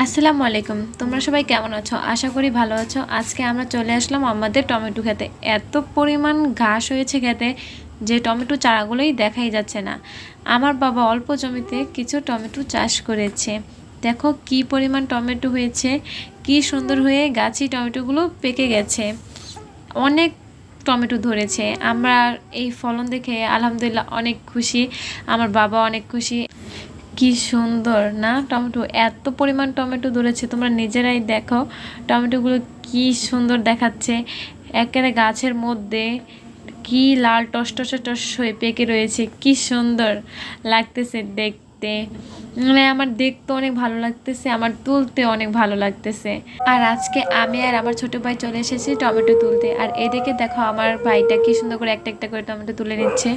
আসসালামু আলাইকুম। তোমরা সবাই কেমন আছো? আশা করি ভালো আছো। আজকে আমরা চলে আসলাম আমাদের টমেটো খেতে। এত পরিমাণ ঘাস হয়েছে খেতে যে টমেটো চারাগুলোই দেখাই যাচ্ছে না। আমার বাবা অল্প জমিতে কিছু টমেটো চাষ করেছে। দেখো কি পরিমাণ টমেটো হয়েছে, কি সুন্দর হয়ে গাছি টমেটোগুলো পেকে গেছে। অনেক টমেটো ধরেছে। আমরা এই ফলন দেখে আলহামদুলিল্লাহ অনেক খুশি। আমার বাবা অনেক খুশি। কি সুন্দর না টমেটো, এত পরিমাণ টমেটো ধরেছে, তোমরা নিজেরাই দেখো টমেটোগুলো কি সুন্দর দেখাচ্ছে। একেবারে গাছের মধ্যে কি লাল টসটসে টস হয়ে পেকে রয়েছে, কি সুন্দর লাগতেছে দেখতে। মানে আমার দেখতে অনেক ভালো লাগতেছে, আমার তুলতে অনেক ভালো লাগতেছে। আর আজকে আমি আর আমার ছোট ভাই চলে এসেছি টমেটো তুলতে। আর এদিকে দেখো আমার ভাইটা কি সুন্দর করে একটা একটা করে টমেটো তুলে নিচ্ছে।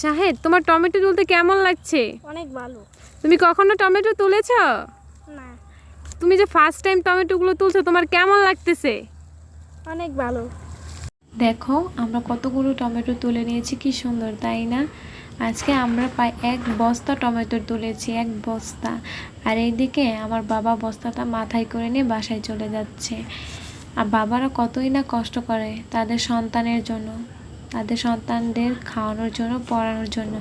শাহেদ, তোমার টমেটো তুলতে কেমন লাগছে? অনেক ভালো। তুমি কখনো টমেটো তুলেছো? না, তুমি যে ফার্স্ট টাইম টমেটোগুলো তুলছো, তোমার কেমন লাগতেছে? অনেক ভালো। দেখো আমরা কতগুলো টমেটো তুলে নিয়েছি, কি সুন্দর তাই না? আজকে আমরা প্রায় এক বস্তা টমেটো তুলেছি, এক বস্তা। আর এইদিকে আমার বাবা বস্তাটা মাথায় করে নিয়ে বাসায় চলে যাচ্ছে। আর বাবারা কতই না কষ্ট করে তাদের সন্তানের জন্য, তাদের সন্তানদের খাওয়ানোর জন্য, পড়ানোর জন্য।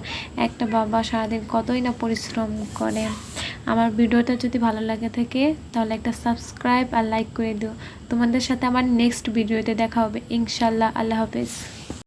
একটা বাবা সারাদিন কতই না পরিশ্রম করে। আমার ভিডিওটা যদি ভালো লাগে থাকে তাহলে একটা সাবস্ক্রাইব আর লাইক করে দিও। তোমাদের সাথে আমার নেক্সট ভিডিওতে দেখা হবে ইনশাল্লাহ। আল্লাহ হাফেজ।